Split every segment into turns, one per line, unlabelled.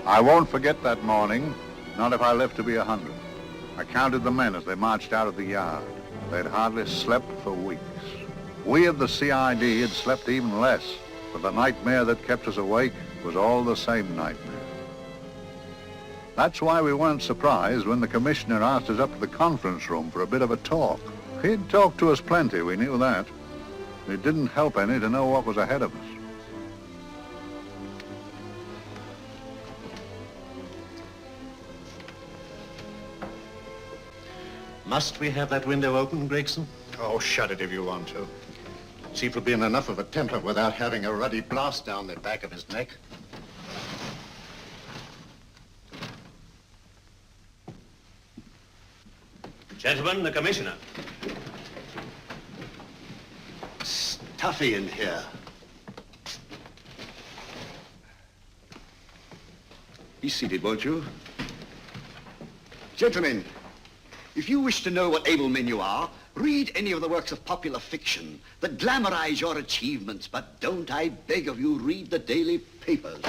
I won't forget that morning, not if I live to be 100. I counted the men as they marched out of the yard. They'd hardly slept for weeks. We of the CID had slept even less, but the nightmare that kept us awake was all the same nightmare. That's why we weren't surprised when the commissioner asked us up to the conference room for a bit of a talk. He'd talked to us plenty, we knew that. It didn't help any to know what was ahead of us.
Must we have that window open, Gregson?
Oh, shut it if you want to.
Chief will be in enough of a temper without having a ruddy blast down the back of his neck.
Gentlemen, the commissioner.
Stuffy in here. Be seated, won't you? Gentlemen, if you wish to know what able men you are, read any of the works of popular fiction that glamorize your achievements, but don't, I beg of you, read the daily papers.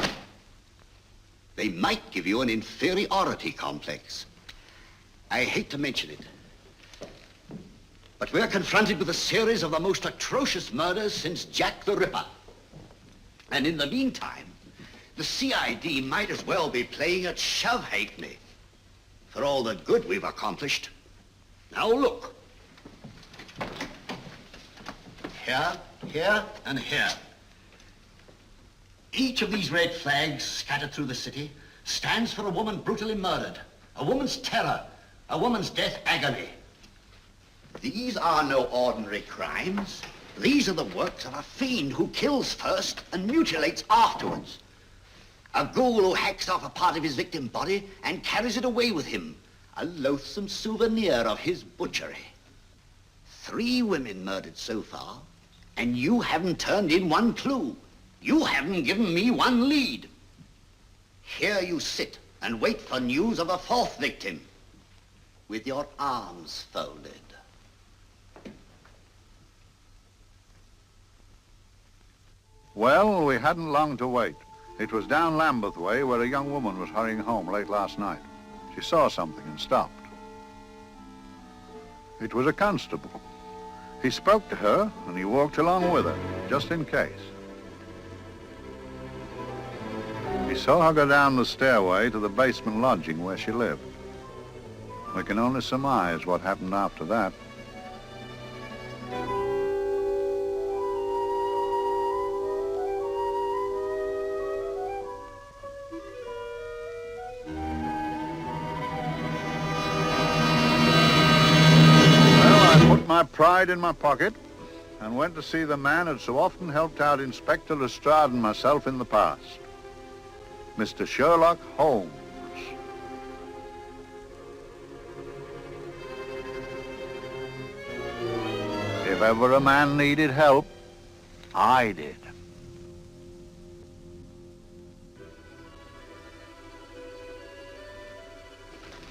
They might give you an inferiority complex. I hate to mention it, but we're confronted with a series of the most atrocious murders since Jack the Ripper. And in the meantime, the CID might as well be playing at shove-halfpenny for all the good we've accomplished. Now look. Here, here, and here. Each of these red flags scattered through the city stands for a woman brutally murdered, a woman's terror, a woman's death agony. These are no ordinary crimes. These are the works of a fiend who kills first and mutilates afterwards. A ghoul who hacks off a part of his victim's body and carries it away with him, a loathsome souvenir of his butchery. 3 women murdered so far, and you haven't turned in one clue. You haven't given me one lead. Here you sit and wait for news of a 4th victim, with your arms folded.
Well, we hadn't long to wait. It was down Lambeth Way where a young woman was hurrying home late last night. She saw something and stopped. It was a constable. He spoke to her and he walked along with her, just in case. He saw her go down the stairway to the basement lodging where she lived. We can only surmise what happened after that. My pride in my pocket and went to see the man who'd so often helped out Inspector Lestrade and myself in the past, Mr. Sherlock Holmes. If ever a man needed help, I did.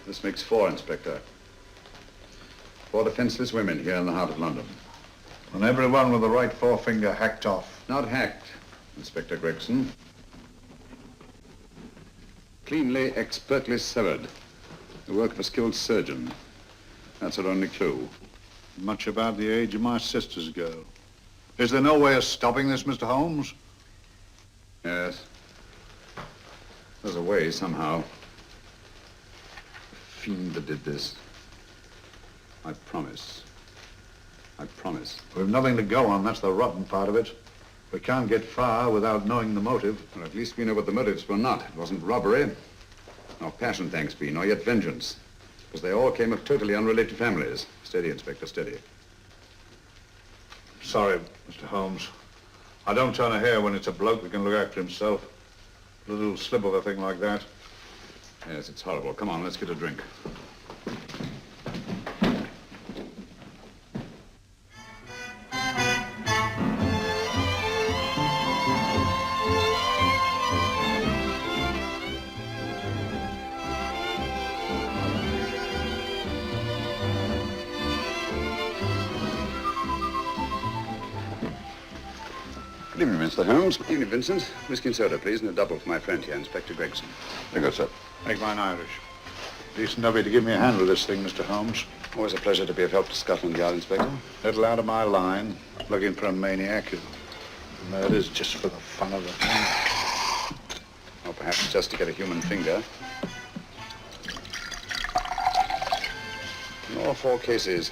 This makes 4, Inspector. 4 defenseless women here in the heart of London.
And everyone with the right forefinger hacked off.
Not hacked, Inspector Gregson. Cleanly, expertly severed. The work of a skilled surgeon. That's our only clue.
Much about the age of my sister's girl. Is there no way of stopping this, Mr. Holmes?
Yes. There's a way, somehow. The fiend that did this. I promise. I promise.
We've nothing to go on, that's the rotten part of it. We can't get far without knowing the motive.
Well, at least we know what the motives were not. It wasn't robbery, nor passion, thanks be, nor yet vengeance. Because they all came of totally unrelated families. Steady, Inspector, steady.
Sorry, Mr. Holmes. I don't turn a hair when it's a bloke that can look after himself. A little slip of a thing like that.
Yes, it's horrible. Come on, let's get a drink. evening, Mr. Holmes. Evening, Vincent. Whiskey and soda, please, and a double for my friend here, Inspector Gregson.
There you go, sir. Make mine Irish. Decent of you to give me a hand with this thing, Mr. Holmes.
Always a pleasure to be of help to Scotland Yard, Inspector.
Little out of my line, looking for a maniac who murders just for the fun of the thing.
Or perhaps just to get a human finger. In all 4 cases,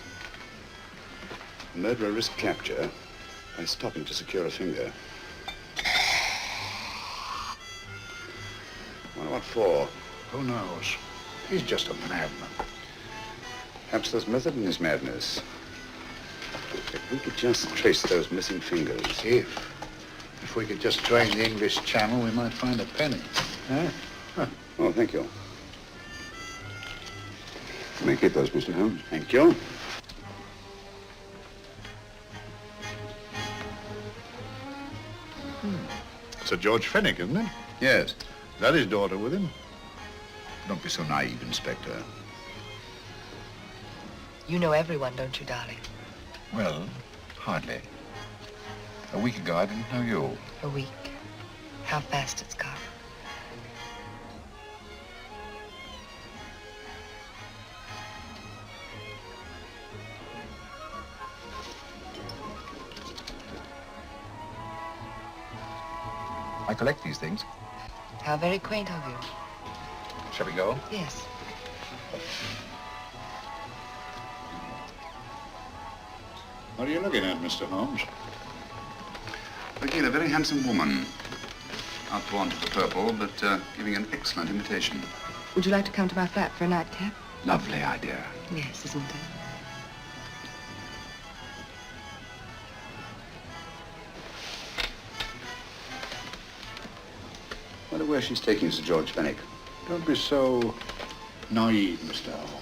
the murderer risked capture by stopping to secure a finger. Wonder what for?
Who knows? He's just a madman.
Perhaps there's method in his madness. If we could just trace those missing fingers.
If we could just drain the English Channel, we might find a penny. Huh?
Oh, thank you.
You may keep those, Mr. Holmes.
Thank you.
Sir George Fenwick, isn't it?
Yes.
Is that his daughter with him?
Don't be so naive, Inspector.
You know everyone, don't you, darling?
Well, hardly. A week ago, I didn't know you.
A week. How fast it's gone.
I collect these things.
How very quaint of you.
Shall we go?
Yes.
What are you looking at, Mr. Holmes?
Looking at a very handsome woman. Not born to the purple, but giving an excellent imitation.
Would you like to come to my flat for a nightcap?
Lovely idea.
Yes, isn't it?
Wonder where she's taking Sir George Fenwick.
Don't be so naive, Mr. Holmes.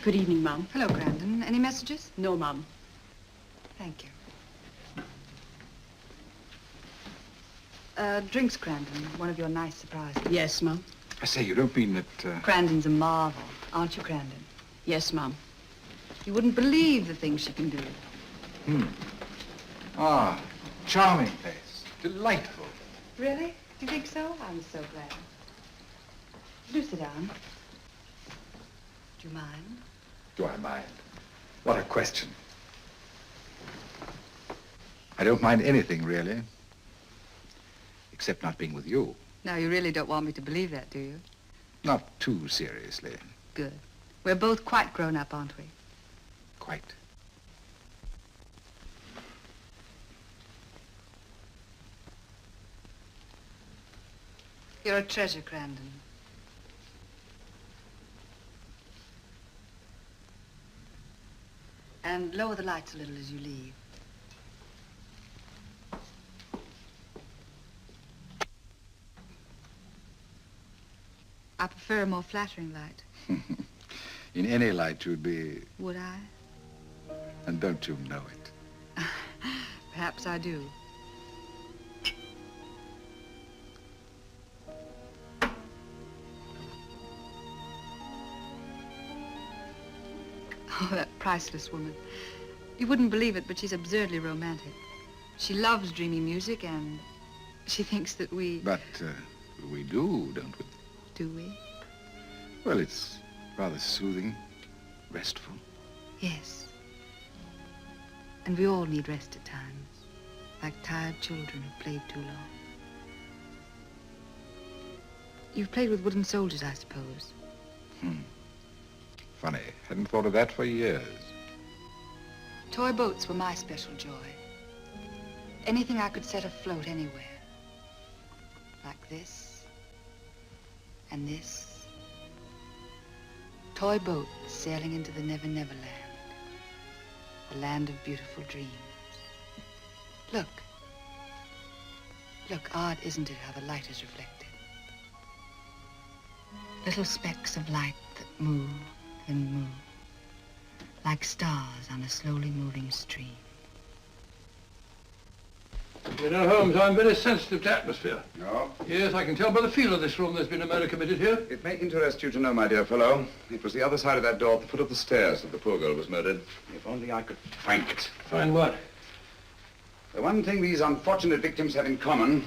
Good evening, Mum.
Hello, Crandon. Any messages?
No, Mum.
Thank you. Drinks, Crandon. One of your nice surprises.
Yes, Mum.
I say, you don't mean that...
Crandon's a marvel, aren't you, Crandon?
Yes, Mum.
You wouldn't believe the things she can do.
Ah, charming place. Delightful.
Really? Do you think so? I'm so glad. Do sit down. Do you mind?
Do I mind? What a question. I don't mind anything, really. Except not being with you.
Now, you really don't want me to believe that, do you?
Not too seriously.
Good. We're both quite grown up, aren't we?
Quite.
You're a treasure, Crandon. And lower the lights a little as you leave. I prefer a more flattering light.
In any light, you'd be...
Would I?
And don't you know it?
Perhaps I do. Oh, that priceless woman. You wouldn't believe it, but she's absurdly romantic. She loves dreamy music, and she thinks that we...
But we do, don't we?
Do we?
Well, it's rather soothing, restful.
Yes. And we all need rest at times. like tired children who've played too long. You've played with wooden soldiers, I suppose.
Funny. Hadn't thought of that for years.
Toy boats were my special joy. Anything I could set afloat anywhere. Like this. And this. Toy boats sailing into the Never Never Land. A land of beautiful dreams. Look. Look, odd, isn't it, how the light is reflected? Little specks of light that move and move, like stars on a slowly moving stream.
You know, Holmes, I'm very sensitive to atmosphere.
No?
Yes, I can tell by the feel of this room there's been a murder committed here.
It may interest you to know, my dear fellow, it was the other side of that door at the foot of the stairs that the poor girl was murdered. If only I could find it.
Find what?
The one thing these unfortunate victims have in common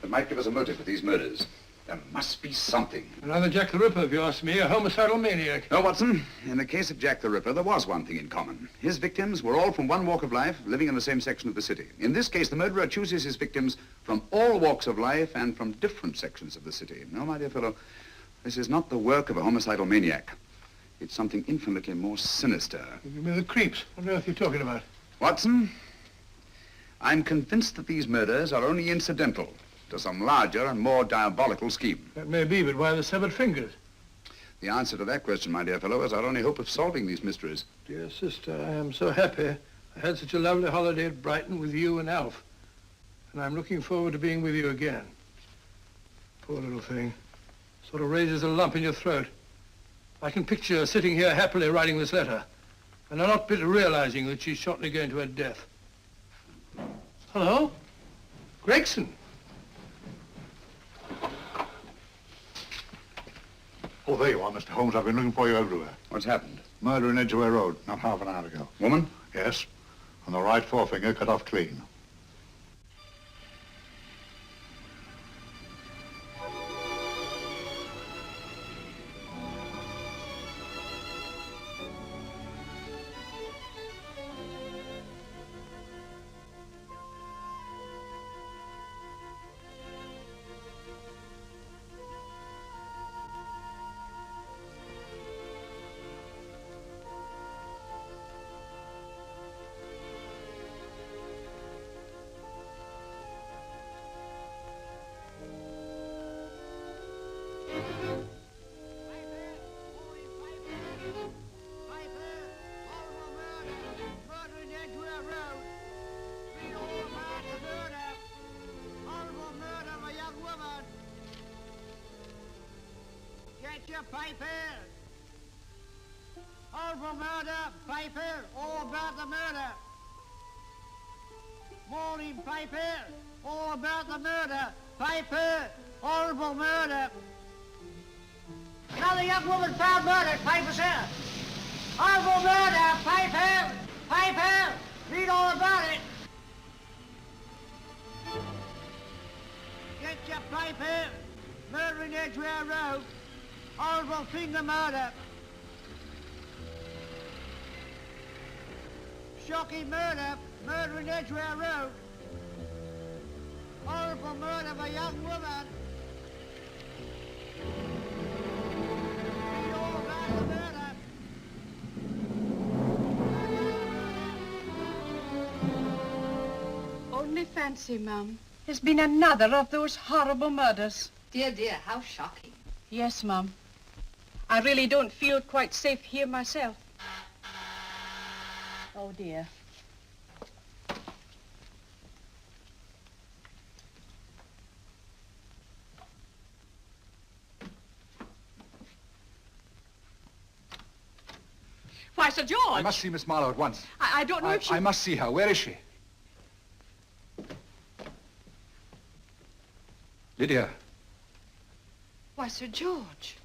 that might give us a motive for these murders. There must be something.
Another Jack the Ripper, if you ask me, a homicidal maniac.
No, Watson. In the case of Jack the Ripper, there was one thing in common. His victims were all from one walk of life, living in the same section of the city. In this case, the murderer chooses his victims from all walks of life and from different sections of the city. No, my dear fellow, this is not the work of a homicidal maniac. It's something infinitely more sinister.
You mean the creeps? What on earth are you talking about?
Watson, I'm convinced that these murders are only incidental to some larger and more diabolical scheme.
That may be, but why the severed fingers?
The answer to that question, my dear fellow, is our only hope of solving these mysteries.
Dear sister, I am so happy. I had such a lovely holiday at Brighton with you and Alf. And I'm looking forward to being with you again. Poor little thing. Sort of raises a lump in your throat. I can picture her sitting here happily writing this letter. And I'm not bit realizing that she's shortly going to her death. Hello? Gregson.
Oh, there you are, Mr. Holmes. I've been looking for you everywhere.
What's happened?
Murder in Edgware Road, not half an hour ago.
Woman?
Yes, and the right forefinger cut off clean.
Piper! Horrible murder, Piper! All about the murder! Morning, Piper! All about the murder! Piper! Horrible murder! Another young woman found murdered, Piper, sir! Horrible murder, Piper! Piper! Read all about it! Get your Piper! Murder in Edgware Road! Horrible finger murder. Shocking murder. Murder in Edgware Road. Horrible murder of a young woman. Read all about the murder.
Only fancy, Mum. There's been another of those horrible murders.
Dear, dear, how shocking.
Yes, Mum. I really don't feel quite safe here myself. Oh, dear. Why, Sir George!
I must see Miss Marlowe at once.
I don't know if she...
I must see her. Where is she? Lydia.
Why, Sir George,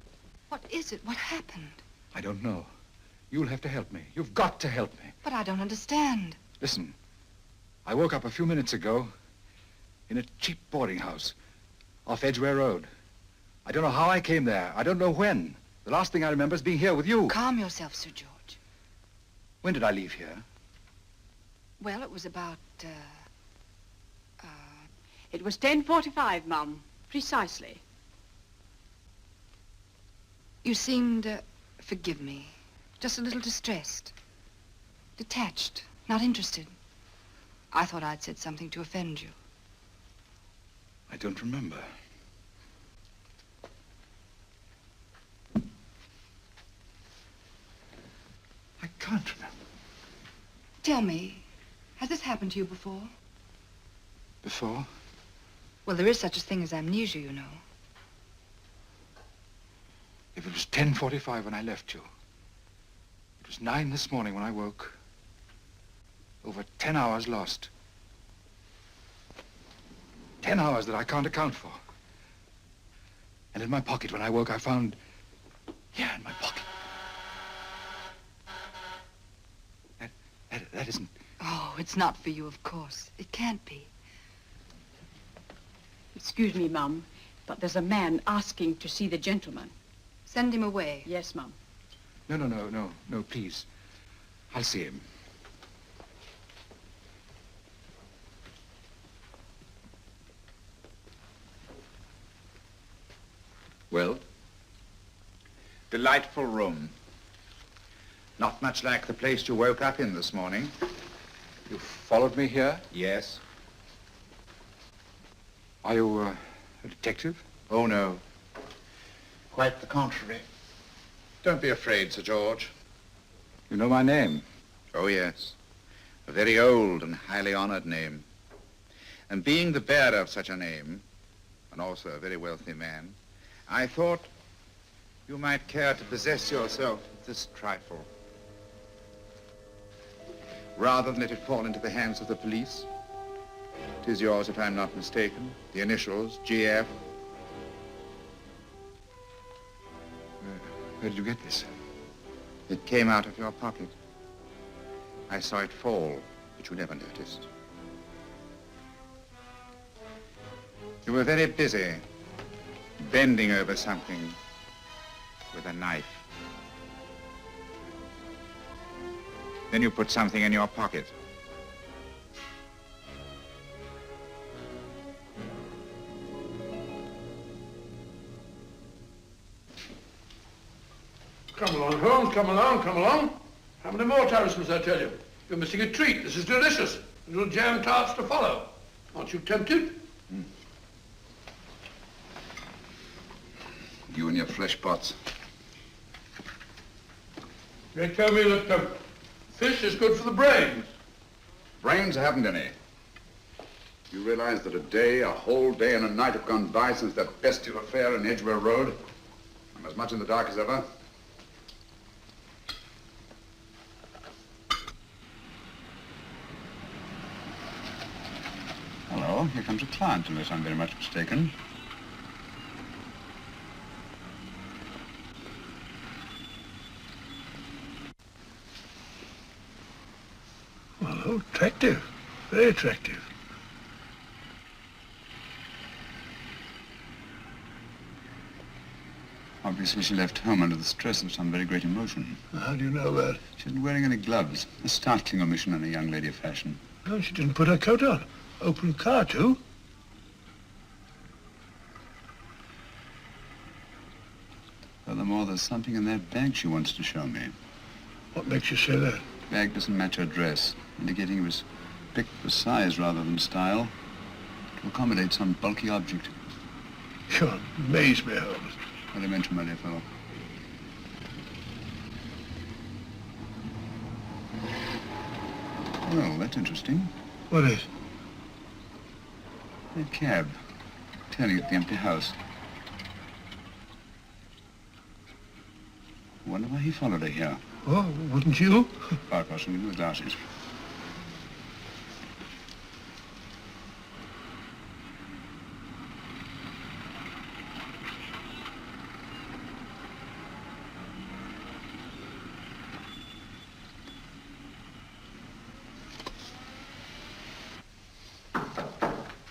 what is it? What happened?
I don't know. You'll have to help me. You've got to help me.
But I don't understand.
Listen, I woke up a few minutes ago in a cheap boarding house off Edgware Road. I don't know how I came there. I don't know when. The last thing I remember is being here with you.
Calm yourself, Sir George.
When did I leave here?
Well, it was about
It was 10:45, Mum. Precisely.
You seemed, forgive me, just a little distressed. Detached, not interested. I thought I'd said something to offend you.
I don't remember. I can't remember.
Tell me, has this happened to you before?
Before?
Well, there is such a thing as amnesia, you know.
If it was 10:45 when I left you, it was 9 this morning when I woke. Over 10 hours lost. 10 hours that I can't account for. And in my pocket when I woke, I found... Yeah, in my pocket. That isn't...
Oh, it's not for you, of course. It can't be.
Excuse me, Mum, but there's a man asking to see the gentleman.
Send him away.
Yes, Mum.
No, please. I'll see him.
Well? Delightful room. Not much like the place you woke up in this morning.
You followed me here?
Yes.
Are you a detective?
Oh, no. Quite the contrary. Don't be afraid, Sir George.
You know my name?
Oh, yes. A very old and highly honored name. And being the bearer of such a name, and also a very wealthy man, I thought you might care to possess yourself of this trifle. Rather than let it fall into the hands of the police. It is yours, if I'm not mistaken. The initials, GF.
Where did you get this?
It came out of your pocket. I saw it fall, but you never noticed. You were very busy, bending over something with a knife. Then you put something in your pocket.
Come along, Holmes, come along, come along. How many more times must I tell you? You're missing a treat. This is delicious. Little jam tarts to follow. Aren't you tempted?
You and your flesh pots.
They tell me that fish is good for the brains.
Brains, I haven't any. You realize that a whole day and a night have gone by since that bestial affair in Edgware Road? I'm as much in the dark as ever. Hello, here comes a client, unless I'm very much mistaken.
Well, attractive. Very attractive.
Obviously, she left home under the stress of some very great emotion.
How do you know that?
She isn't wearing any gloves. A startling omission in a young lady of fashion.
Oh, she didn't put her coat on. Open car, too.
Furthermore, there's something in that bag she wants to show me.
What makes you say that?
The bag doesn't match her dress, indicating it was picked for size rather than style, to accommodate some bulky object.
You amaze me, Holmes.
Elementary, my dear fellow. Well, that's interesting.
What is?
A cab, turning at the empty house. Wonder why he followed her here.
Oh, wouldn't you?
Quite possibly with glasses.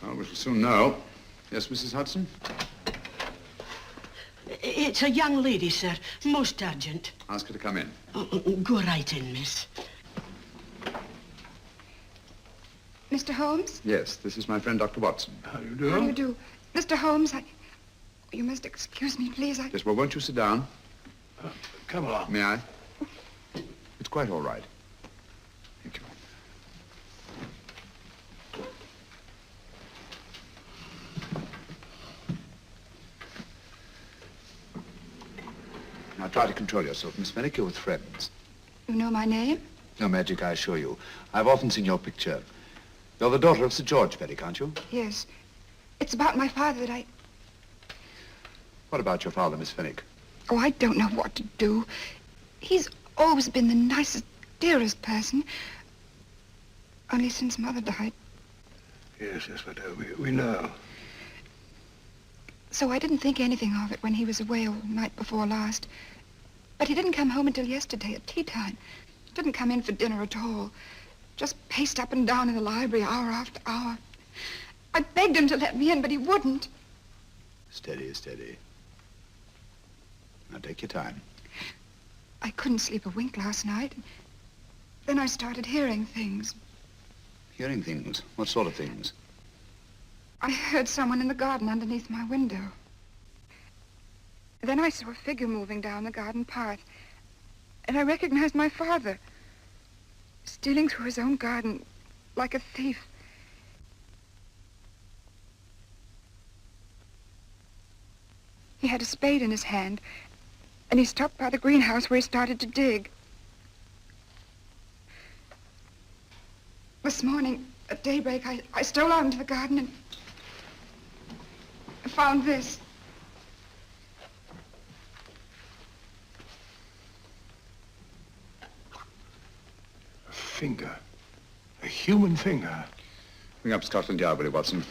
Well, we shall soon know. Yes, Mrs. Hudson?
It's a young lady, sir. Most urgent.
Ask her to come in.
Go right in, miss.
Mr. Holmes?
Yes, this is my friend, Dr. Watson.
How do you do?
How do you do? Mr. Holmes, you must excuse me, please.
Yes, well, won't you sit down?
Come along.
May I? It's quite all right. Thank you. Now, try to control yourself, Miss Fenwick. You're with friends.
You know my name?
No magic, I assure you. I've often seen your picture. You're the daughter of Sir George Fenwick, aren't you?
Yes. It's about my father that I...
What about your father, Miss Fenwick?
Oh, I don't know what to do. He's always been the nicest, dearest person. Only since Mother died.
Yes, madame, we know.
So I didn't think anything of it when he was away all night before last. But he didn't come home until yesterday at tea time. Didn't come in for dinner at all. Just paced up and down in the library hour after hour. I begged him to let me in, but he wouldn't.
Steady, steady. Now take your time.
I couldn't sleep a wink last night. Then I started hearing things.
Hearing things? What sort of things?
I heard someone in the garden underneath my window. Then I saw a figure moving down the garden path. And I recognized my father. Stealing through his own garden like a thief. He had a spade in his hand, and he stopped by the greenhouse where he started to dig. This morning, at daybreak, I stole out into the garden and found this.
A finger. A human finger.
Ring up Scotland Yard, will you, Watson?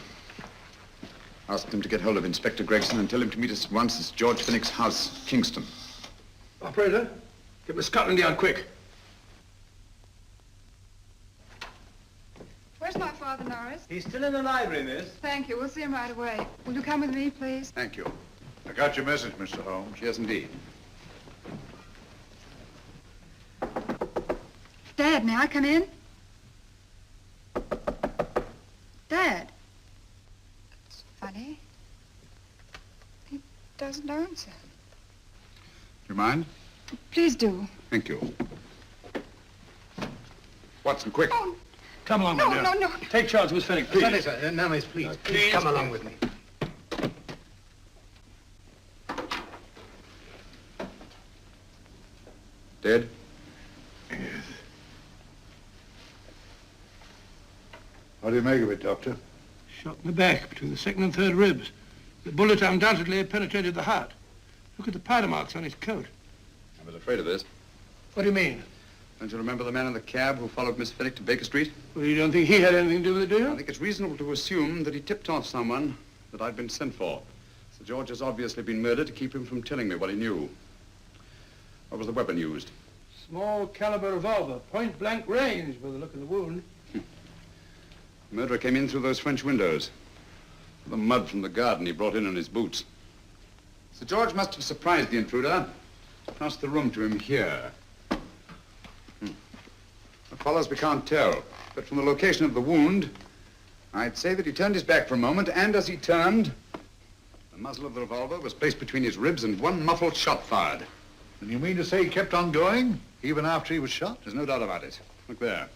Ask them to get hold of Inspector Gregson and tell him to meet us at once at George Fenwick's house, Kingston.
Operator, get me Scotland Yard quick.
Where's my father, Norris?
He's still in the library, miss.
Thank you. We'll see him right away. Will you come with me, please?
Thank you.
I got your message, Mr. Holmes.
Yes, indeed.
Dad, may I come in? Dad. It's funny. He doesn't answer.
You mind?
Please do.
Thank you. Watson, quick.
Oh,
Come along,
no,
my dear.
no, no.
Take charge of Miss Fenwick, please.
Sorry, sir. Now, miss, please. Please come along with me.
Dead?
Yes.
What do you make of it, Doctor?
Shot in the back, between the second and third ribs. The bullet undoubtedly penetrated the heart. Look at the powder marks on his coat.
I was afraid of this.
What do you mean?
Don't you remember the man in the cab who followed Miss Fenwick to Baker Street?
Well, you don't think he had anything to do with it, do
I
you?
think it's reasonable to assume that he tipped off someone that I'd been sent for. Sir George has obviously been murdered to keep him from telling me what he knew. What was the weapon used?
Small caliber revolver, point blank range by the look of the wound.
The murderer came in through those French windows. The mud from the garden he brought in on his boots. Sir George must have surprised the intruder. Crossed the room to him here. What follows we can't tell. But from the location of the wound, I'd say that he turned his back for a moment, and as he turned, the muzzle of the revolver was placed between his ribs and one muffled shot fired.
And you mean to say he kept on going, even after he was shot?
There's no doubt about it. Look there.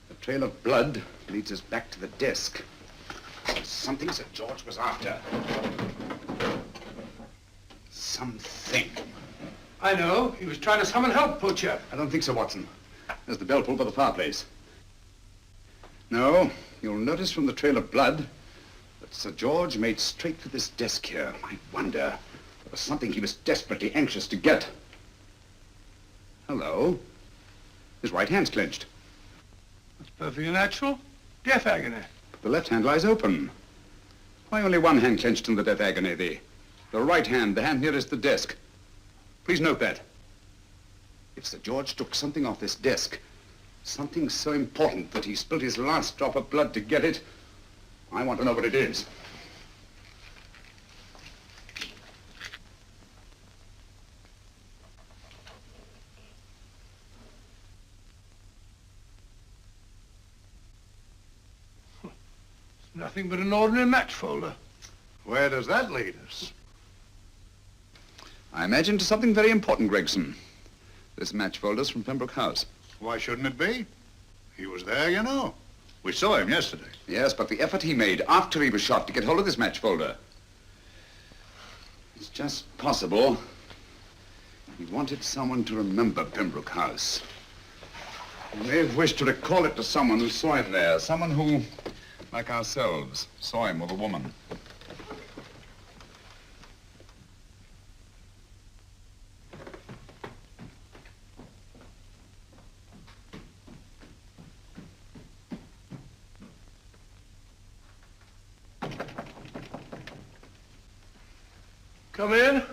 The trail of blood leads us back to the desk. There's something Sir George was after. Something.
I know. He was trying to summon help, poor chap.
I don't think so, Watson. There's the bell pulled by the fireplace. No, you'll notice from the trail of blood that Sir George made straight for this desk here. I wonder, there was something he was desperately anxious to get. Hello. His right hand's clenched.
That's perfectly natural. Death agony.
But the left hand lies open. Why only one hand clenched in the death agony? The right hand, the hand nearest the desk. Please note that. If Sir George took something off this desk, something so important that he spilled his last drop of blood to get it, I want to know what it is.
Nothing but an ordinary match folder.
Where does that lead us?
I imagine to something very important, Gregson. This match folder's from Pembroke House.
Why shouldn't it be? He was there, you know. We saw him yesterday.
Yes, but the effort he made after he was shot to get hold of this match folder. It's just possible he wanted someone to remember Pembroke House. He may have wished to recall it to someone who saw him there. Someone who, like ourselves, saw him with a woman.
Come in.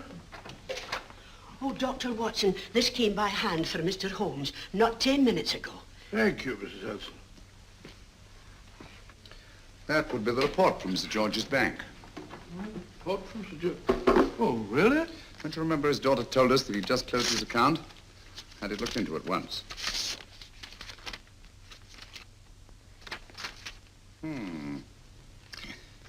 Oh, Dr. Watson, this came by hand for Mr. Holmes not 10 minutes ago.
Thank you, Mrs. Hudson.
That would be the report from Sir George's bank.
Report from Sir George. Oh, really?
Don't you remember his daughter told us that he'd just closed his account? Had it looked into at once.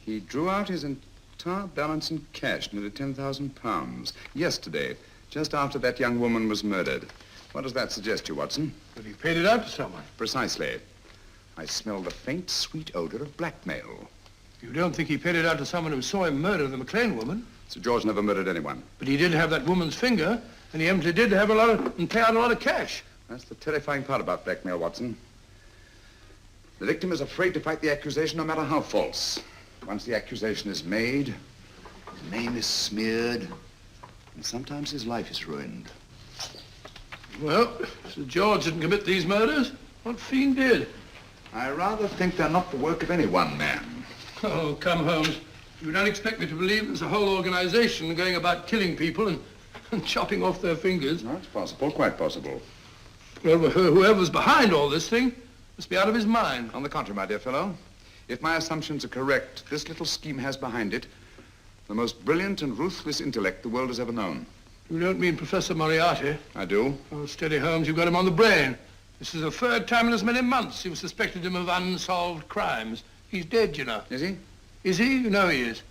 He drew out his entire balance in cash, nearly £10,000, yesterday, just after that young woman was murdered. What does that suggest you, Watson?
But he paid it out to someone.
Precisely. I smell the faint, sweet odor of blackmail.
You don't think he paid it out to someone who saw him murder the McLean woman?
Sir George never murdered anyone.
But he did have that woman's finger, and he empty did have and pay out a lot of cash.
That's the terrifying part about blackmail, Watson. The victim is afraid to fight the accusation, no matter how false. Once the accusation is made, his name is smeared, and sometimes his life is ruined.
Well, Sir George didn't commit these murders. What fiend did?
I rather think they're not the work of any one man.
Oh, come, Holmes. You don't expect me to believe there's a whole organization going about killing people and chopping off their fingers.
No, it's possible, quite possible.
Well, whoever's behind all this thing must be out of his mind.
On the contrary, my dear fellow, if my assumptions are correct, this little scheme has behind it the most brilliant and ruthless intellect the world has ever known.
You don't mean Professor Moriarty?
I do.
Oh, steady, Holmes. You've got him on the brain. This is the third time in as many months you've suspected him of unsolved crimes. He's dead, you know.
Is he?
Is he? You know he is.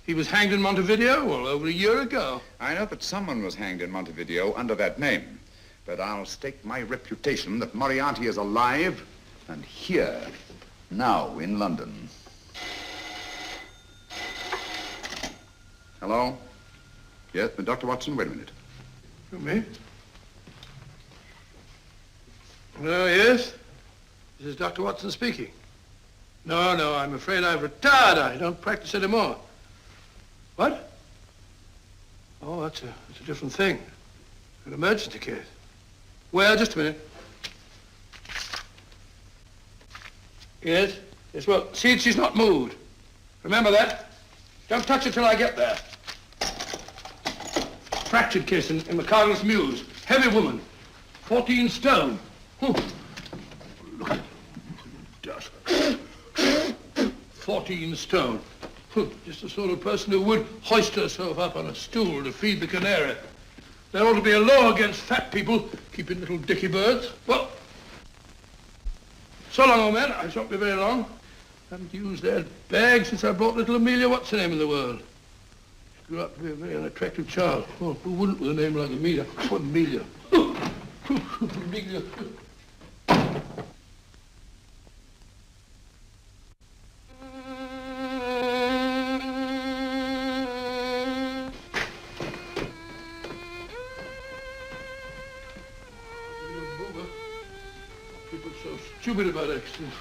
He was hanged in Montevideo, well, over a year ago.
I know that someone was hanged in Montevideo under that name. But I'll stake my reputation that Moriarty is alive and here, now in London. Hello? Yes, but Dr. Watson, wait a minute.
You me? Oh, yes? This is Dr. Watson speaking. No, I'm afraid I've retired. I don't practice anymore. What? Oh, that's a different thing. An emergency case. Well, just a minute. Yes? Yes, well, see, she's not moved. Remember that? Don't touch her till I get there. Fractured case in McCardle's Mews. Heavy woman. 14 stone. Look at dust. 14 stone. Just the sort of person who would hoist herself up on a stool to feed the canary. There ought to be a law against fat people keeping little dicky birds. Well, so long, old man. I shan't be very long. Haven't used that bag since I brought little Amelia, what's her name in the world? She grew up to be a very unattractive child. Oh, who wouldn't with a name like Amelia? Oh, Amelia. Amelia. People are so stupid about accidents.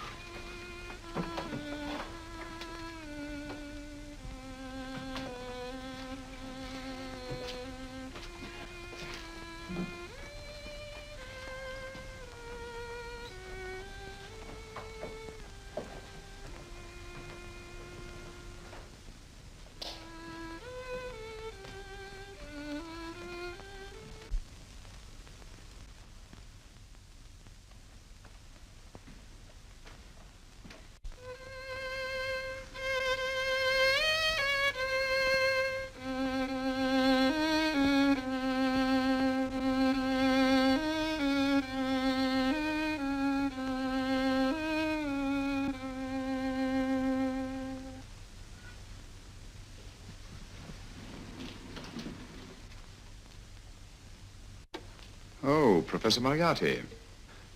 Oh, Professor Moriarty.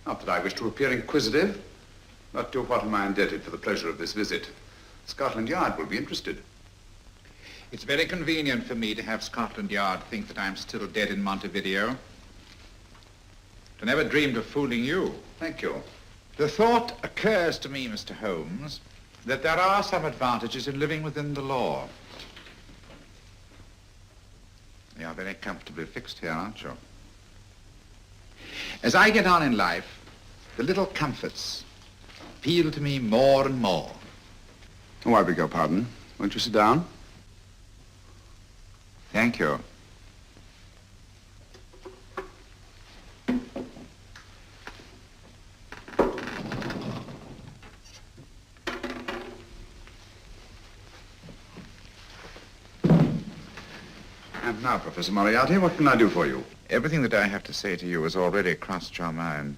Not that I wish to appear inquisitive, but to what am I indebted for the pleasure of this visit? Scotland Yard will be interested.
It's very convenient for me to have Scotland Yard think that I'm still dead in Montevideo. I never dreamed of fooling you.
Thank you.
The thought occurs to me, Mr. Holmes, that there are some advantages in living within the law. You're very comfortably fixed here, aren't you? As I get on in life, the little comforts appeal to me more and more.
Oh, I beg your pardon. Won't you sit down?
Thank you.
And now, Professor Moriarty, what can I do for you?
Everything that I have to say to you has already crossed your mind.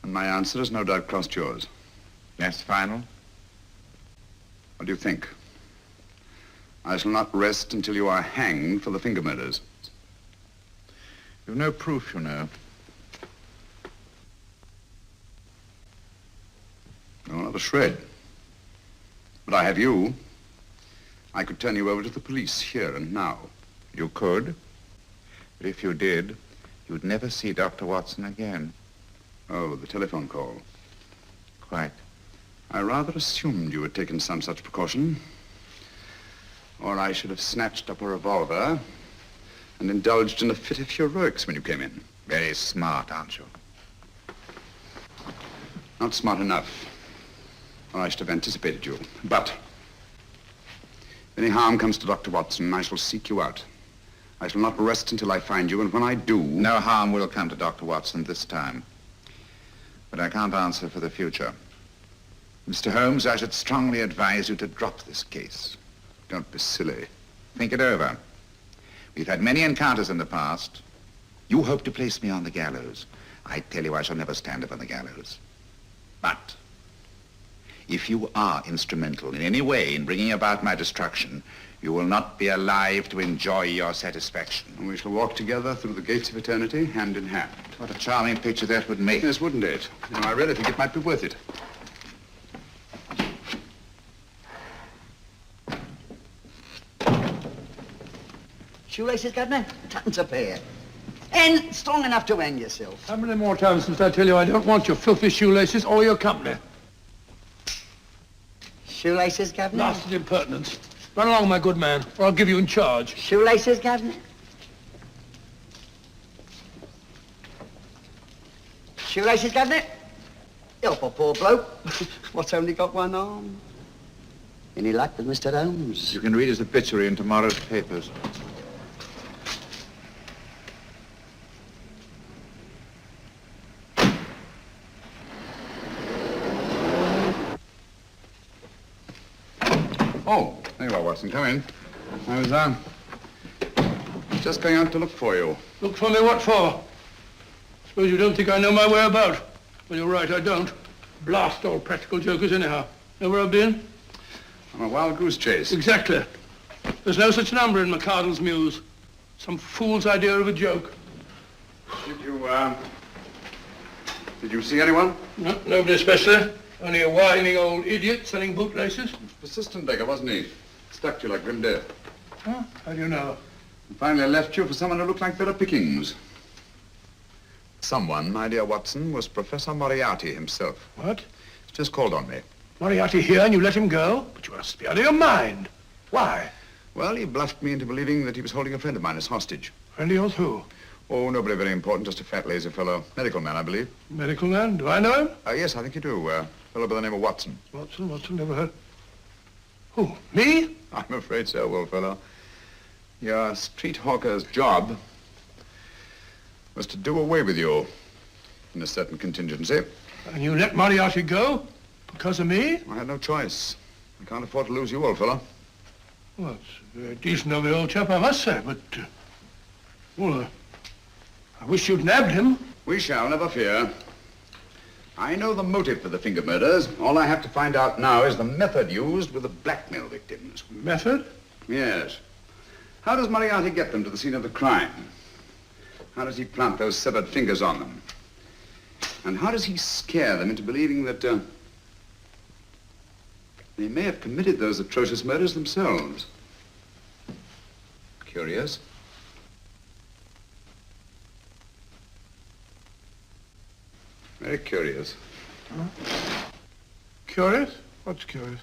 And my answer has no doubt crossed yours.
Yes, final?
What do you think? I shall not rest until you are hanged for the finger murders.
You've no proof, you know.
No, not a shred. But I have you. I could turn you over to the police here and now.
You could. But if you did, you'd never see Dr. Watson again.
Oh, the telephone call.
Quite.
I rather assumed you had taken some such precaution. Or I should have snatched up a revolver and indulged in a fit of heroics when you came in.
Very smart, aren't you?
Not smart enough. Or I should have anticipated you. But if any harm comes to Dr. Watson, I shall seek you out. I shall not rest until I find you, and when I do...
No harm will come to Dr. Watson this time. But I can't answer for the future. Mr. Holmes, I should strongly advise you to drop this case.
Don't be silly.
Think it over. We've had many encounters in the past. You hope to place me on the gallows. I tell you I shall never stand up on the gallows. But if you are instrumental in any way in bringing about my destruction, you will not be alive to enjoy your satisfaction.
And we shall walk together through the gates of eternity, hand in hand.
What a charming picture that would make.
Yes, wouldn't it? You know, I really think it might be worth it.
Shoelaces, Governor? Tuppence a pair. And strong enough to hang yourself.
How many more times must I tell you I don't want your filthy shoelaces or your company?
Shoelaces, Governor?
Blasted impertinence. Run along, my good man, or I'll give you in charge.
Shoelaces, Governor? Shoelaces, Governor? Help a poor bloke. What's only got one arm? Any luck with Mr. Holmes?
You can read his obituary in tomorrow's papers.
Oh, there you are, Watson. Come in. I was, just going out to look for you.
Look for me what for? Suppose you don't think I know my way about. Well, you're right, I don't. Blast all practical jokers anyhow. Know where I've been?
On a wild goose chase.
Exactly. There's no such number in McCardle's Muse. Some fool's idea of a joke.
Did you see anyone?
No, nobody especially. Only a whining old idiot selling bootlaces.
Persistent beggar, wasn't he? Stuck to you like grim death.
Huh? How do you know?
And finally left you for someone who looked like better pickings. Someone, my dear Watson, was Professor Moriarty himself.
What?
He's just called on me.
Moriarty here and you let him go? But you must be out of your mind. Why?
Well, he bluffed me into believing that he was holding a friend of mine as hostage.
Friend of yours who?
Oh, nobody very important, just a fat, lazy fellow. Medical man, I believe.
Medical man? Do I know him?
Yes, I think you do. A fellow by the name of Watson.
Watson, never heard. Who, me?
I'm afraid so, old fellow. Your street hawker's job was to do away with you in a certain contingency.
And you let Moriarty go? Because of me?
I had no choice. I can't afford to lose you, old fellow.
Well, it's very decent of the old chap, I must say, but... I wish you'd nabbed him.
We shall, never fear. I know the motive for the finger murders. All I have to find out now is the method used with the blackmail victims.
Method?
Yes. How does Moriarty get them to the scene of the crime? How does he plant those severed fingers on them? And how does he scare them into believing that they may have committed those atrocious murders themselves? Curious. Very curious.
Huh? Curious? What's curious?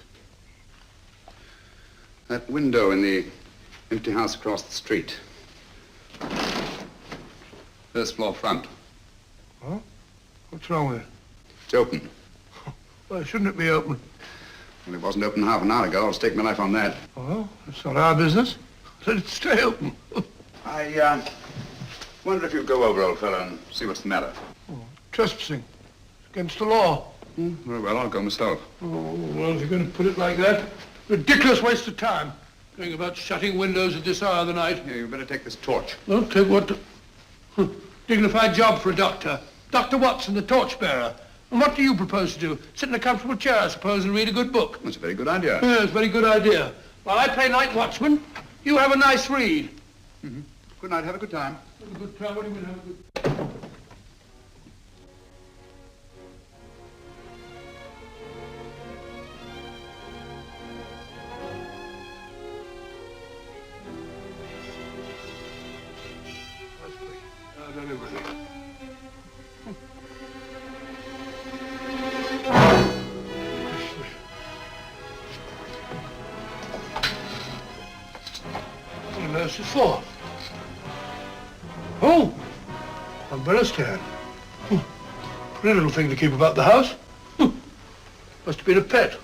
That window in the empty house across the street. First floor front.
Huh? What's wrong with it?
It's open.
Why shouldn't it be open?
Well, it wasn't open half an hour ago. I'll stake my life on that.
Well, it's not our business. Let it stay open.
I wonder if you'd go over, old fellow, and see what's the matter.
Oh, trespassing. It's against the law.
Very well, I'll go myself.
Oh, well, if you're going to put it like that, ridiculous waste of time. Going about shutting windows at this hour of the night.
Yeah, you better take this torch.
Well, take what? Dignified job for a doctor. Dr. Watson, the torchbearer. And what do you propose to do? Sit in a comfortable chair, I suppose, and read a good book?
That's a very good idea.
Yes, a very good idea. While I play night watchman, you have a nice read.
Mm-hmm. Good night. Have a good time.
Have a good time. What do you mean, have a good time? For? Oh, umbrella stand. Pretty little thing to keep about the house. Must have been a pet.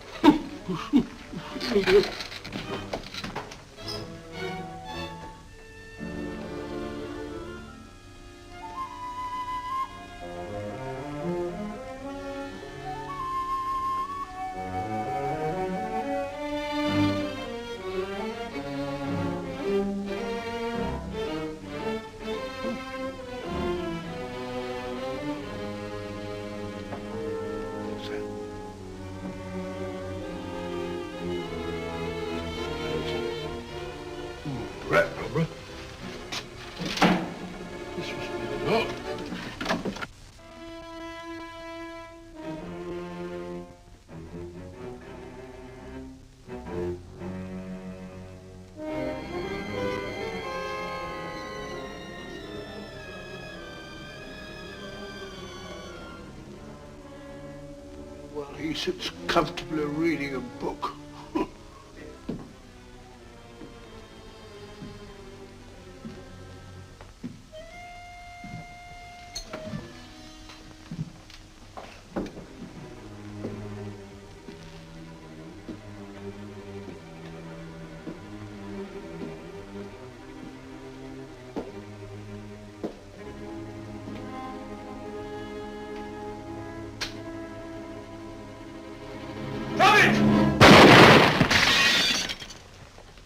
He sits comfortably reading a book.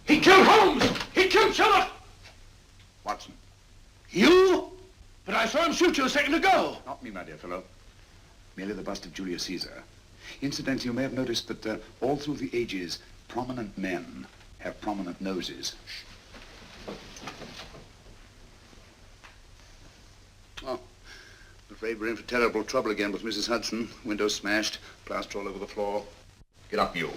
He killed Holmes! He killed Sherlock!
Watson.
You? But I saw him shoot you a second ago.
Not me, my dear fellow. Merely the bust of Julius Caesar. Incidentally, you may have noticed that all through the ages, prominent men have prominent noses. Oh, I'm afraid we're in for terrible trouble again with Mrs. Hudson. Windows smashed, plaster all over the floor. Get up, you.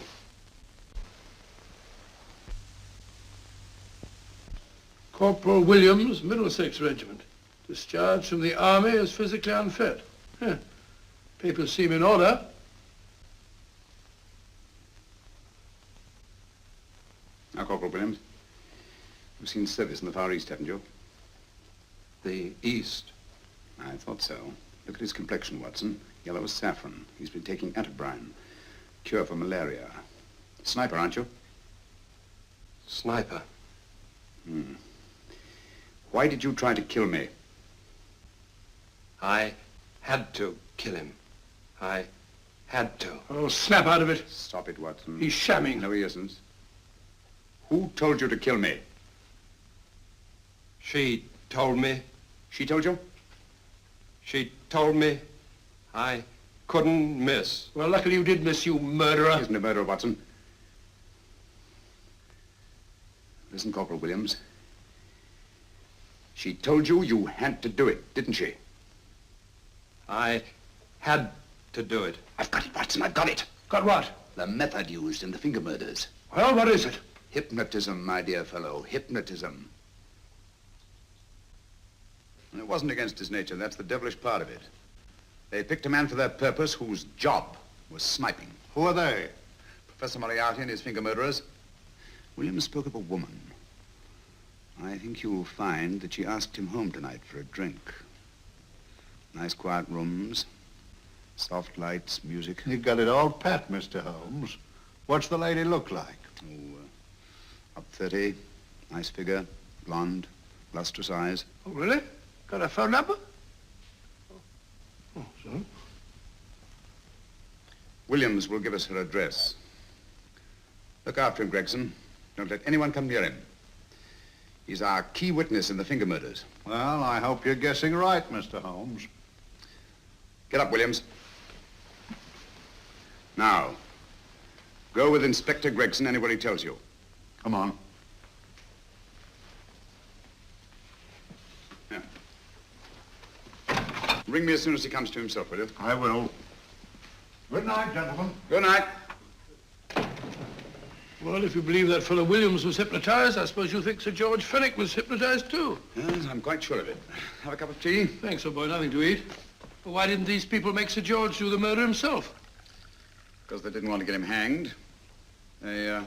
Corporal Williams, Middlesex Regiment. Discharged from the army as physically unfit. Papers seem in order.
Now, Corporal Williams, you've seen service in the Far East, haven't you?
The East?
I thought so. Look at his complexion, Watson. Yellow as saffron. He's been taking antibrine. Cure for malaria. Sniper, aren't you?
Sniper.
Why did you try to kill me?
I had to kill him. I had to.
Oh, snap out of it.
Stop it, Watson.
He's shamming.
No, he isn't. Who told you to kill me?
She told me.
She told you?
She told me I couldn't miss.
Well, luckily you did miss, you murderer.
He isn't a murderer, Watson. Listen, Corporal Williams. She told you you had to do it, didn't she?
I had to do it.
I've got it, Watson, I've got it.
Got what?
The method used in the finger murders.
Well, what is it?
Hypnotism, my dear fellow, hypnotism. And it wasn't against his nature, that's the devilish part of it. They picked a man for their purpose whose job was sniping.
Who are they?
Professor Moriarty and his finger murderers. Williams spoke of a woman. I think you'll find that she asked him home tonight for a drink. Nice quiet rooms, soft lights, music.
You've got it all pat, Mr. Holmes. What's the lady look like?
Up 30, nice figure, blonde, lustrous eyes.
Oh, really? Got a phone number? Oh, so?
Williams will give us her address. Look after him, Gregson. Don't let anyone come near him. He's our key witness in the finger murders.
Well, I hope you're guessing right, Mr. Holmes.
Get up, Williams. Now, go with Inspector Gregson anywhere he tells you.
Come on.
Yeah. Ring me as soon as he comes to himself, will you?
I will. Good night, gentlemen.
Good night.
Well, if you believe that fellow Williams was hypnotized, I suppose you think Sir George Fenwick was hypnotized too.
Yes, I'm quite sure of it. Have a cup of tea?
Thanks, old boy. Nothing to eat. But why didn't these people make Sir George do the murder himself?
Because they didn't want to get him hanged. They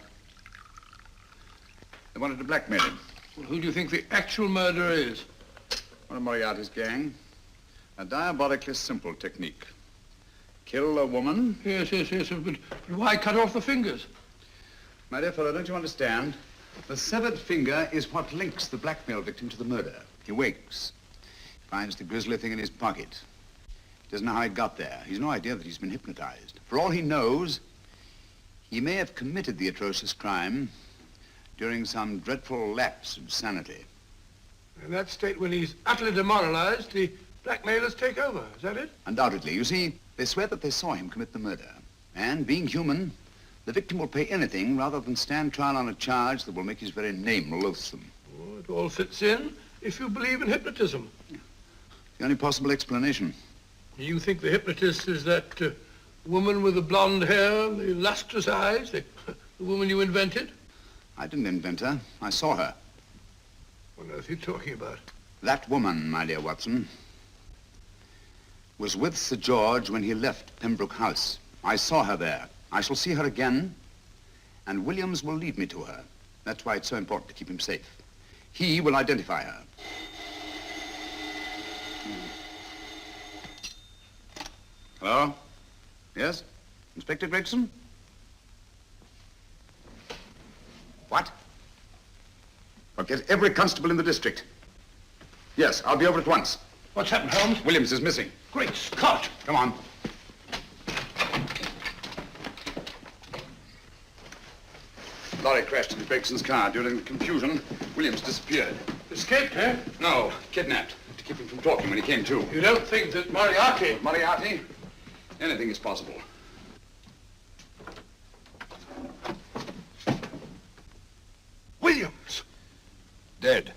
wanted to blackmail him.
Well, who do you think the actual murderer is?
One of Moriarty's gang. A diabolically simple technique. Kill a woman.
Yes, but why cut off the fingers?
My dear fellow, don't you understand? The severed finger is what links the blackmail victim to the murder. He wakes, finds the grisly thing in his pocket. He doesn't know how it got there. He's no idea that he's been hypnotized. For all he knows, he may have committed the atrocious crime during some dreadful lapse of sanity.
In that state, when he's utterly demoralized, the blackmailers take over. Is that it?
Undoubtedly. You see, they swear that they saw him commit the murder. And being human, the victim will pay anything rather than stand trial on a charge that will make his very name loathsome.
Oh, it all fits in if you believe in hypnotism.
The only possible explanation.
You think the hypnotist is that woman with the blonde hair and the lustrous eyes, the woman you invented?
I didn't invent her. I saw her.
What on earth are you talking about?
That woman, my dear Watson, was with Sir George when he left Pembroke House. I saw her there. I shall see her again, and Williams will lead me to her. That's why it's so important to keep him safe. He will identify her. Hello? Yes? Inspector Gregson? What? Well, get every constable in the district. Yes, I'll be over at once.
What's happened, Holmes?
Williams is missing.
Great Scott!
Come on. Lorry crashed into Gregson's car. During the confusion, Williams disappeared.
Escaped, eh?
No, kidnapped. To keep him from talking when he came to.
You don't think that Moriarty...
Moriarty? Anything is possible.
Williams!
Dead.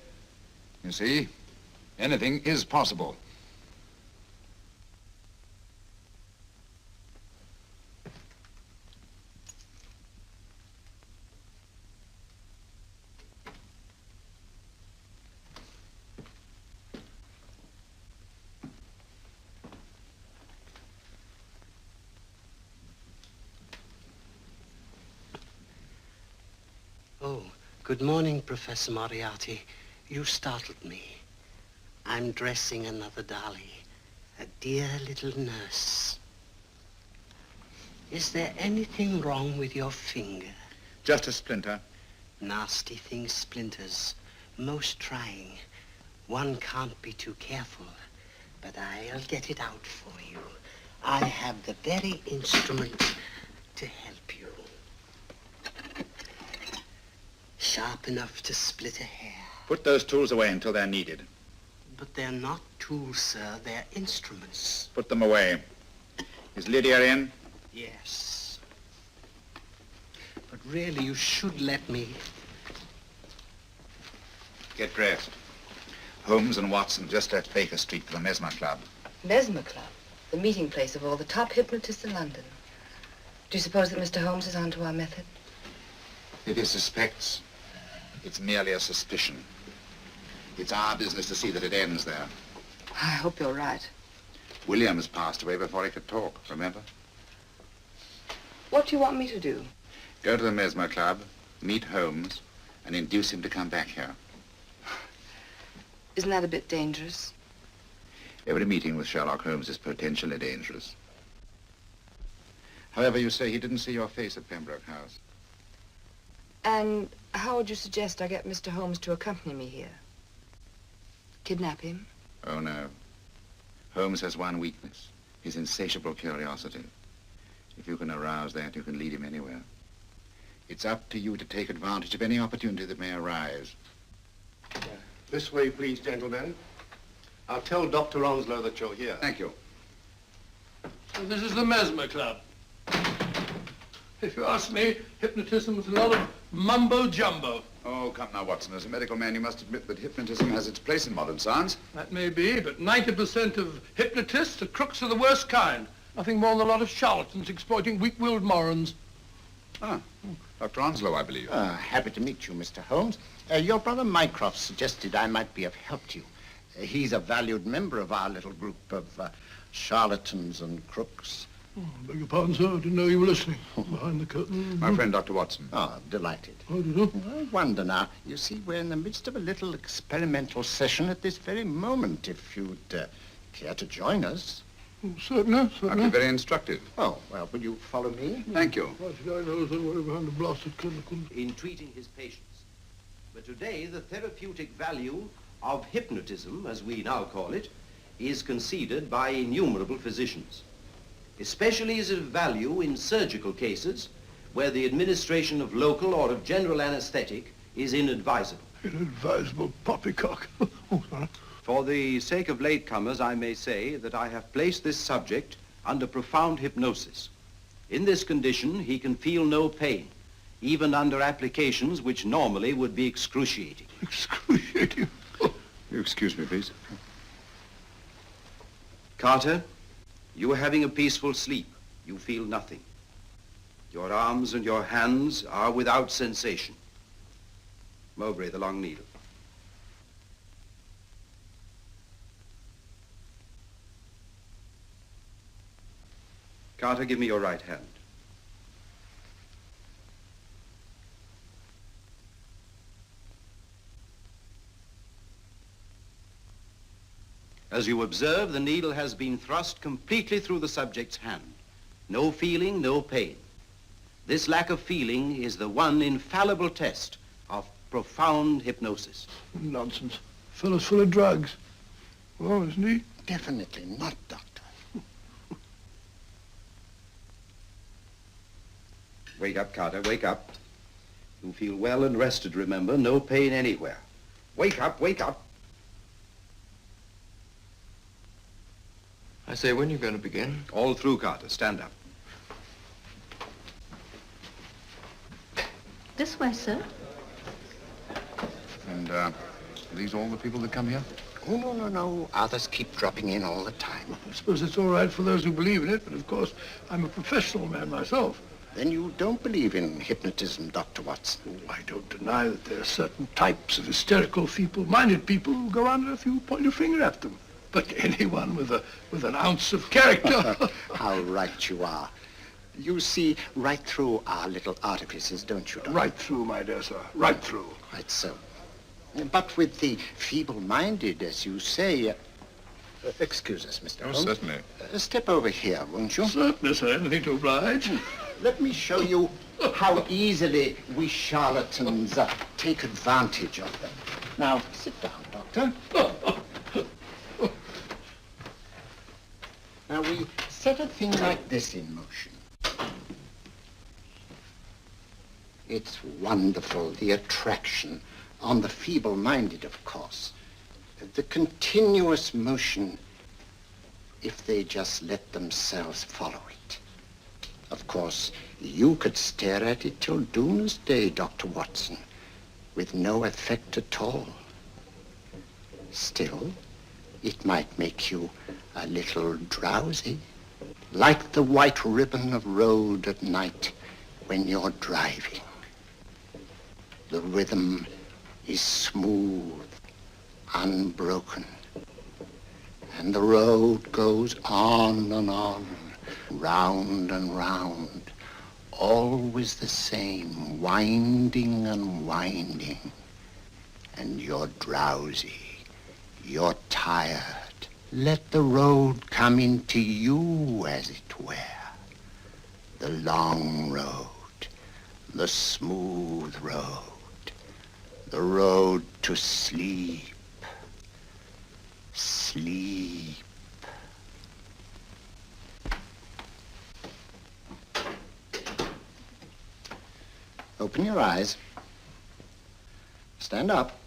You see? Anything is possible.
Oh, good morning, Professor Moriarty. You startled me. I'm dressing another dolly, a dear little nurse. Is there anything wrong with your finger?
Just a splinter.
Nasty thing, splinters. Most trying. One can't be too careful, but I'll get it out for you. I have the very instrument to help you. Sharp enough to split a hair.
Put those tools away until they're needed.
But they're not tools, sir. They're instruments.
Put them away. Is Lydia in?
Yes. But really, you should let me.
Get dressed.
Holmes and Watson just left Baker Street for the Mesmer Club.
Mesmer Club? The meeting place of all the top hypnotists in London. Do you suppose that Mr. Holmes is onto our method?
If he suspects, it's merely a suspicion. It's our business to see that it ends there.
I hope you're right.
Williams passed away before he could talk, remember?
What do you want me to do?
Go to the Mesmer Club, meet Holmes, and induce him to come back here.
Isn't that a bit dangerous?
Every meeting with Sherlock Holmes is potentially dangerous. However, you say he didn't see your face at Pembroke House.
And how would you suggest I get Mr. Holmes to accompany me here? Kidnap him?
Oh, no. Holmes has one weakness, his insatiable curiosity. If you can arouse that, you can lead him anywhere. It's up to you to take advantage of any opportunity that may arise.
This way, please, gentlemen. I'll tell Dr. Onslow that you're here.
Thank you.
So this is the Mesmer Club. If you ask me, hypnotism is a lot of mumbo-jumbo.
Oh, come now, Watson. As a medical man, you must admit that hypnotism has its place in modern science.
That may be, but 90% of hypnotists are crooks of the worst kind. Nothing more than a lot of charlatans exploiting weak-willed morons.
Ah, Dr. Onslow, I believe.
Happy to meet you, Mr. Holmes. Your brother Mycroft suggested I might be of help to you. He's a valued member of our little group of charlatans and crooks.
Oh, beg your pardon, sir. I didn't know you were listening. Behind the curtain.
My friend, Dr. Watson.
Oh, delighted.
How do you know?
I wonder now. You see, we're in the midst of a little experimental session at this very moment. If you'd care to join us.
Oh, certainly, certainly.
That'd be very instructive.
Oh, well, will you follow me?
Thank you.
Right, the guy knows somewhere behind the blasted curtain.
In treating his patients. But today, the therapeutic value of hypnotism, as we now call it, is conceded by innumerable physicians. Especially is it of value in surgical cases where the administration of local or of general anesthetic is inadvisable.
Inadvisable poppycock. Oh, sorry.
For the sake of latecomers, I may say that I have placed this subject under profound hypnosis. In this condition, he can feel no pain, even under applications which normally would be excruciating.
Excruciating?
You excuse me, please.
Carter, you are having a peaceful sleep. You feel nothing. Your arms and your hands are without sensation. Mowbray, the long needle. Carter, give me your right hand. As you observe, the needle has been thrust completely through the subject's hand. No feeling, no pain. This lack of feeling is the one infallible test of profound hypnosis.
Nonsense. Fellow's full of drugs. Oh, isn't he?
Definitely not, Doctor.
Wake up, Carter, wake up. You feel well and rested, remember. No pain anywhere. Wake up, wake up.
I say, when are you going to begin?
All through, Carter. Stand up.
This way, sir.
And, are these all the people that come here?
Oh, no. Others keep dropping in all the time.
I suppose it's all right for those who believe in it, but of course, I'm a professional man myself.
Then you don't believe in hypnotism, Dr. Watson?
Oh, I don't deny that there are certain types of hysterical, feeble-minded people who go under if you point your finger at them. But anyone with an ounce of character...
How right you are. You see right through our little artifices, don't you, Doctor?
Right through, my dear sir. Right through.
Quite so. But with the feeble-minded, as you say... excuse us, Mr. Holmes.
Certainly.
Step over here, won't you?
Certainly, sir. Anything to oblige.
Let me show you how easily we charlatans take advantage of them. Now, sit down, Doctor. Now, we set a thing like this in motion. It's wonderful, the attraction on the feeble-minded, of course. The continuous motion, if they just let themselves follow it. Of course, you could stare at it till doomsday, Dr. Watson, with no effect at all.
Still, it might make you a little drowsy, like the white ribbon of road at night when you're driving. The rhythm is smooth, unbroken, and the road goes on and on, round and round, always the same, winding and winding. And you're drowsy, you're tired. Let the road come into you, as it were. The long road, the smooth road, the road to sleep. Sleep. Open your eyes. Stand up.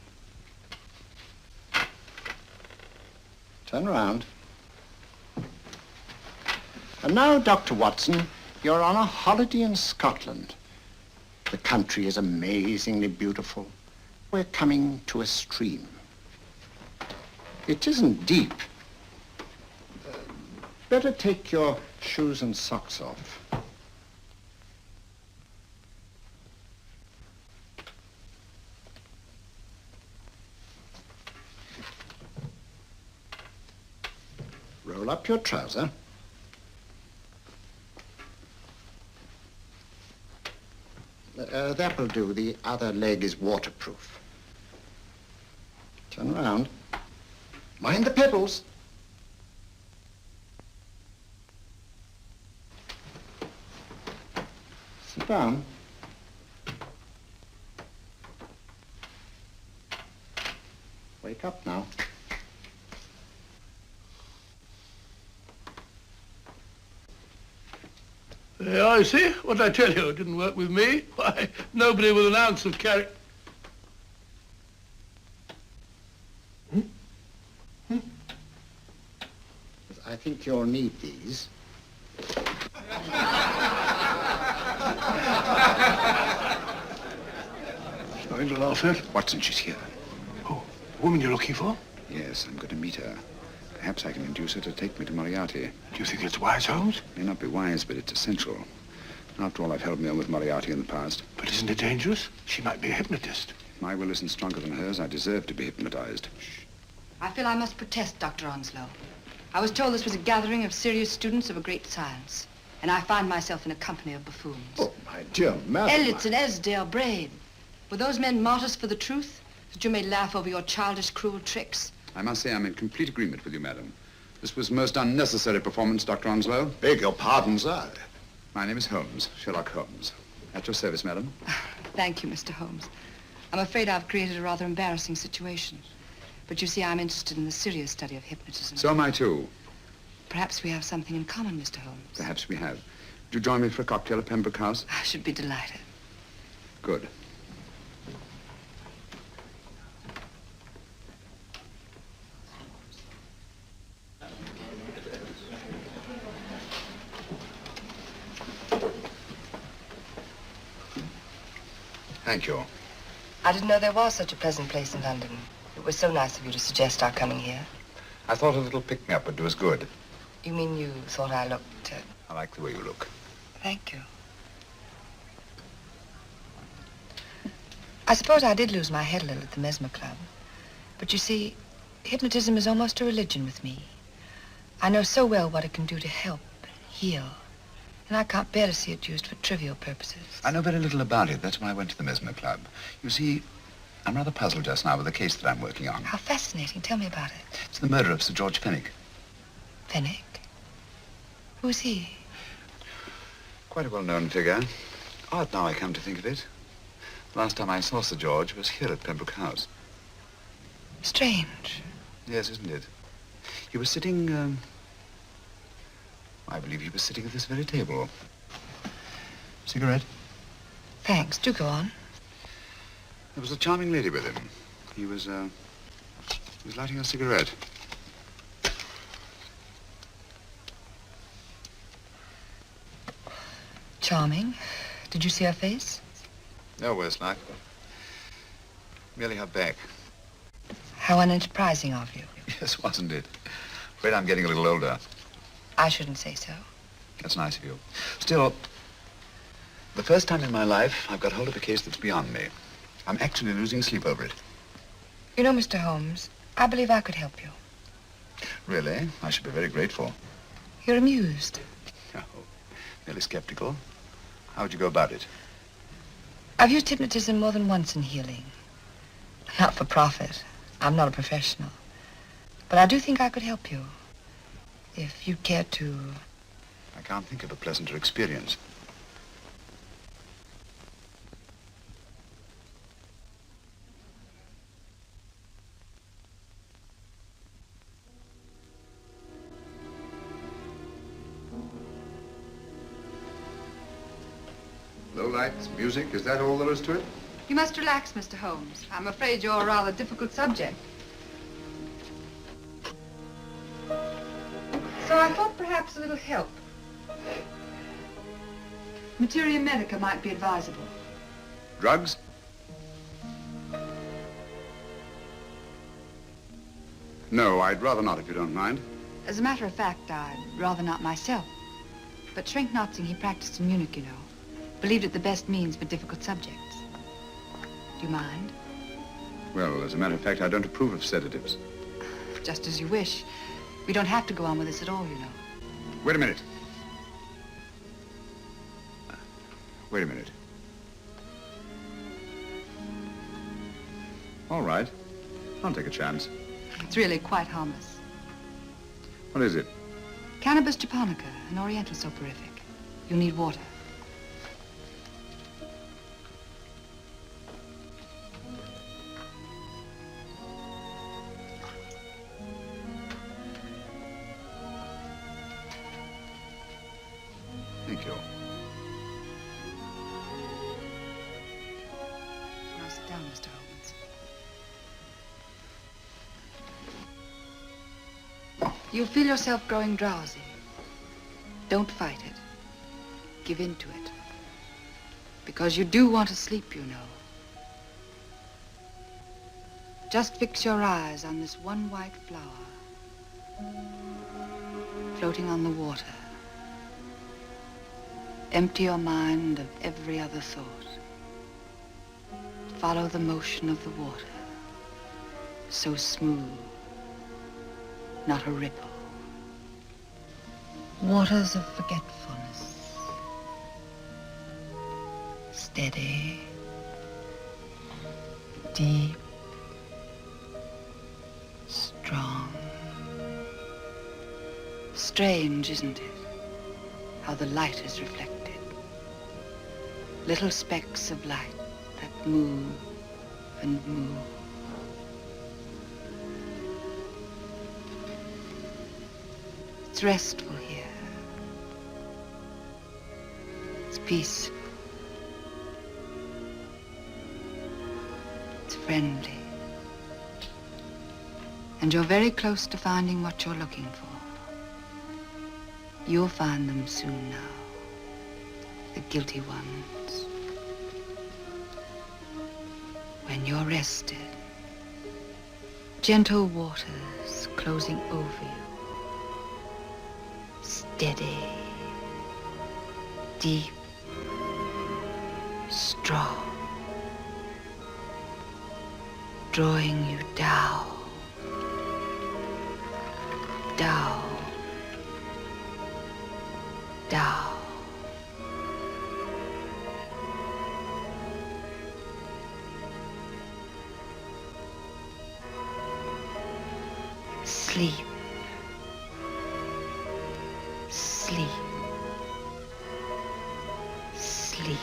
Turn around. And now, Dr. Watson, you're on a holiday in Scotland. The country is amazingly beautiful. We're coming to a stream. It isn't deep. Better take your shoes and socks off. Roll up your trouser. That will do. The other leg is waterproof. Turn around. Mind the pedals. Sit down. Wake up now.
There, I see. What did I tell you? It didn't work with me. Why, nobody with an ounce of character.
I think you'll need these.
Nothing to laugh at.
Watson, she's here.
Oh, the woman you're looking for?
Yes, I'm going to meet her. Perhaps I can induce her to take me to Moriarty.
Do you think it's wise, Holmes?
May not be wise, but it's essential. After all, I've held me on with Moriarty in the past.
But isn't it dangerous? She might be a hypnotist.
My will isn't stronger than hers. I deserve to be hypnotized.
I feel I must protest, Dr. Onslow. I was told this was a gathering of serious students of a great science, and I find myself in a company of buffoons.
Oh, my dear madam.
Elliots and Esdale Braid. Were those men martyrs for the truth, that you may laugh over your childish, cruel tricks?
I must say I'm in complete agreement with you, madam. This was a most unnecessary performance, Dr. Onslow.
Beg your pardon, sir.
My name is Holmes, Sherlock Holmes. At your service, madam.
Thank you, Mr. Holmes. I'm afraid I've created a rather embarrassing situation. But you see, I'm interested in the serious study of hypnotism.
So am I, too.
Perhaps we have something in common, Mr. Holmes.
Perhaps we have. Would you join me for a cocktail at Pembroke House?
I should be delighted.
Good. Thank you.
I didn't know there was such a pleasant place in London. It was so nice of you to suggest our coming here.
I thought a little pick-me-up would do us good.
You mean you thought I looked...
I like the way you look.
Thank you. I suppose I did lose my head a little at the Mesmer Club. But you see, hypnotism is almost a religion with me. I know so well what it can do to help, heal. And I can't bear to see it used for trivial purposes.
I know very little about it. That's why I went to the Mesmer Club. You see, I'm rather puzzled just now with the case that I'm working on.
How fascinating. Tell me about it.
It's the murder of Sir George Fenwick.
Fenwick? Who's he?
Quite a well-known figure. Odd now I come to think of it. The last time I saw Sir George was here at Pembroke House.
Strange.
Yes, isn't it? He was sitting, I believe he was sitting at this very table. Cigarette?
Thanks. Do go on.
There was a charming lady with him. He was lighting a cigarette.
Charming. Did you see her face?
No worse luck. Merely her back.
How unenterprising of you.
Yes, wasn't it? Afraid I'm getting a little older.
I shouldn't say so.
That's nice of you. Still, the first time in my life, I've got hold of a case that's beyond me. I'm actually losing sleep over it.
You know, Mr. Holmes, I believe I could help you.
Really? I should be very grateful.
You're amused.
Oh, merely skeptical. How would you go about it?
I've used hypnotism more than once in healing. Not for profit. I'm not a professional. But I do think I could help you. If you'd care to...
I can't think of a pleasanter experience. Low lights, music, is that all there is to it?
You must relax, Mr. Holmes. I'm afraid you're a rather difficult subject. So I thought perhaps a little help. Materia medica might be advisable.
Drugs? No, I'd rather not, if you don't mind.
As a matter of fact, I'd rather not myself. But Schrenk-Notzing he practiced in Munich, you know. Believed it the best means for difficult subjects. Do you mind?
Well, as a matter of fact, I don't approve of sedatives.
Just as you wish. We don't have to go on with this at all, you know.
Wait a minute. Wait a minute. All right. I'll take a chance.
It's really quite harmless.
What is it?
Cannabis japonica, an oriental soporific. You'll need water.
Thank you.
Now sit down, Mr. Holmes. You'll feel yourself growing drowsy. Don't fight it. Give in to it. Because you do want to sleep, you know. Just fix your eyes on this one white flower floating on the water. Empty your mind of every other thought. Follow the motion of the water. So smooth, not a ripple. Waters of forgetfulness. Steady, deep, strong. Strange, isn't it? How the light is reflected. Little specks of light that move and move. It's restful here. It's peaceful. It's friendly. And you're very close to finding what you're looking for. You'll find them soon now. The guilty ones. When you're rested, gentle waters closing over you. Steady, deep, strong. Drawing you down, down, down. Sleep. Sleep. Sleep.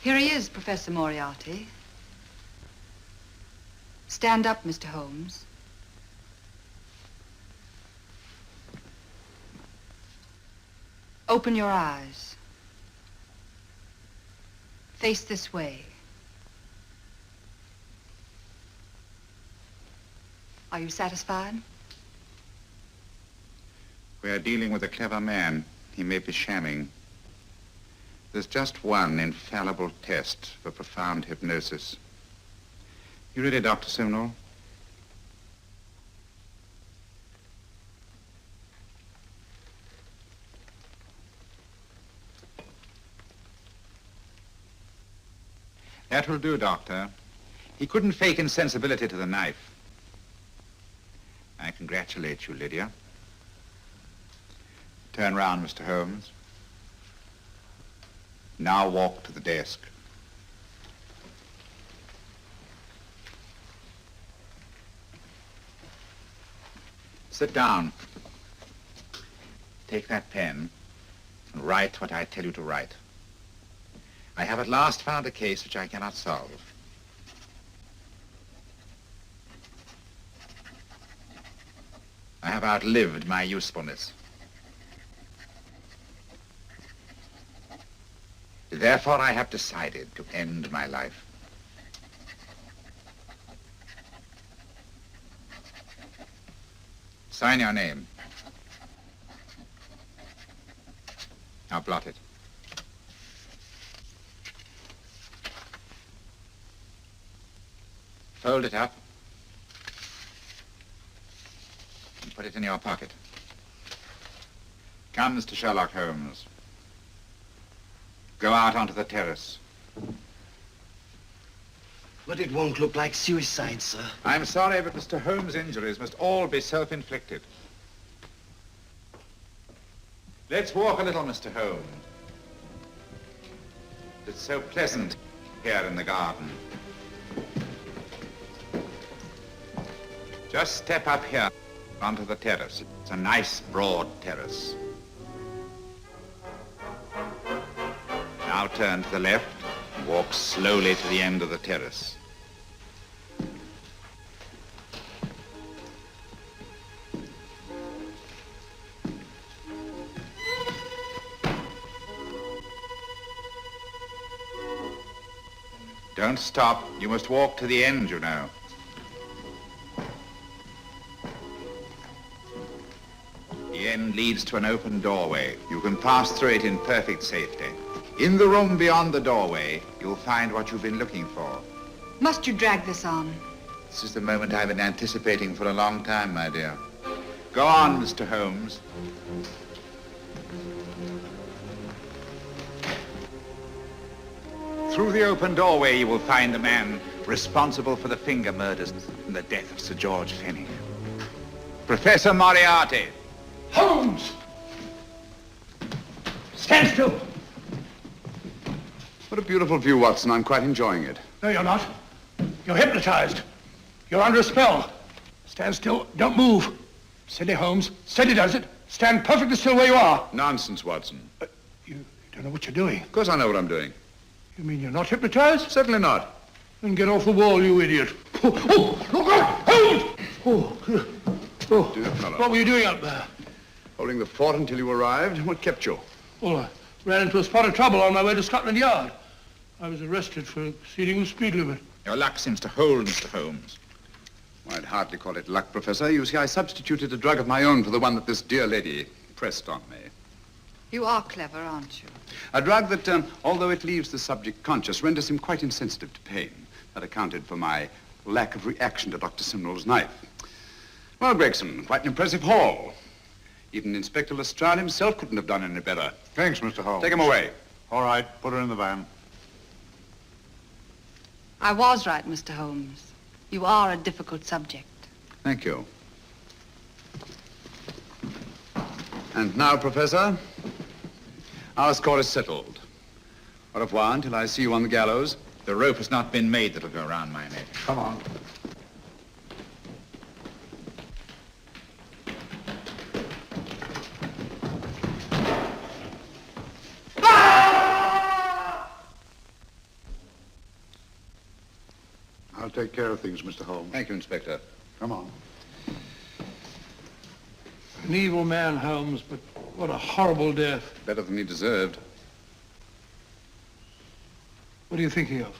Here he is, Professor Moriarty. Stand up, Mr. Holmes. Open your eyes. Face this way. Are you satisfied?
We are dealing with a clever man. He may be shamming. There's just one infallible test for profound hypnosis. You ready, Dr. Simnell? That will do, Doctor. He couldn't fake insensibility to the knife. I congratulate you, Lydia. Turn round, Mr. Holmes. Now walk to the desk. Sit down. Take that pen and write what I tell you to write. I have at last found a case which I cannot solve. I have outlived my usefulness. Therefore, I have decided to end my life. Sign your name. Now blot it. Fold it up and put it in your pocket. Come, Mr. Sherlock Holmes. Go out onto the terrace.
But it won't look like suicide, sir.
I'm sorry, but Mr. Holmes' injuries must all be self-inflicted. Let's walk a little, Mr. Holmes. It's so pleasant here in the garden. Just step up here onto the terrace. It's a nice, broad terrace. Now turn to the left and walk slowly to the end of the terrace. Don't stop. You must walk to the end, you know. The end leads to an open doorway. You can pass through it in perfect safety. In the room beyond the doorway, you'll find what you've been looking for.
Must you drag this on?
This is the moment I've been anticipating for a long time, my dear. Go on, Mr. Holmes. Through the open doorway, you will find the man responsible for the finger murders and the death of Sir George Fenwick. Professor Moriarty.
Holmes! Stand still!
What a beautiful view, Watson. I'm quite enjoying it.
No, you're not. You're hypnotized. You're under a spell. Stand still. Don't move. Steady, Holmes. Steady does it. Stand perfectly still where you are.
Nonsense, Watson.
You don't know what you're doing.
Of course I know what I'm doing.
You mean you're not hypnotized?
Certainly not.
Then get off the wall, you idiot. Oh, look out! Holmes!
Dear fellow.
What were you doing up there?
Holding the fort until you arrived. What kept you?
Well, I ran into a spot of trouble on my way to Scotland Yard. I was arrested for exceeding the speed limit.
Your luck seems to hold, Mr. Holmes.
I'd hardly call it luck, Professor. You see, I substituted a drug of my own for the one that this dear lady pressed on me.
You are clever, aren't you?
A drug that, although it leaves the subject conscious, renders him quite insensitive to pain. That accounted for my lack of reaction to Dr. Simnell's knife. Well, Gregson, quite an impressive haul. Even Inspector Lestrade himself couldn't have done any better.
Thanks, Mr. Holmes.
Take him away.
All right, put her in the van.
I was right, Mr. Holmes. You are a difficult subject.
Thank you. And now, Professor, our score is settled. Au revoir until I see you on the gallows.
The rope has not been made that'll go around my neck.
Come on.
take care of things, Mr. Holmes.
Thank you, Inspector.
Come on.
An evil man, Holmes, but what a horrible death.
Better than he deserved.
What are you thinking of?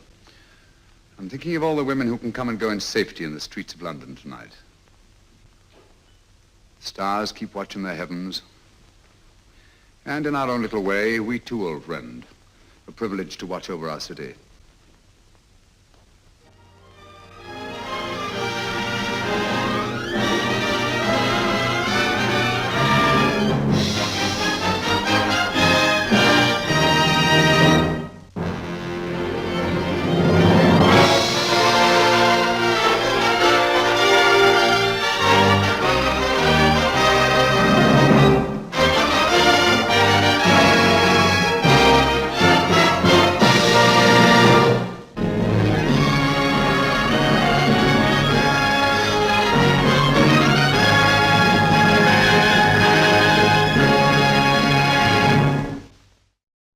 I'm thinking of all the women who can come and go in safety in the streets of London tonight. Stars keep watch in the heavens. And in our own little way, we too, old friend, are privileged to watch over our city.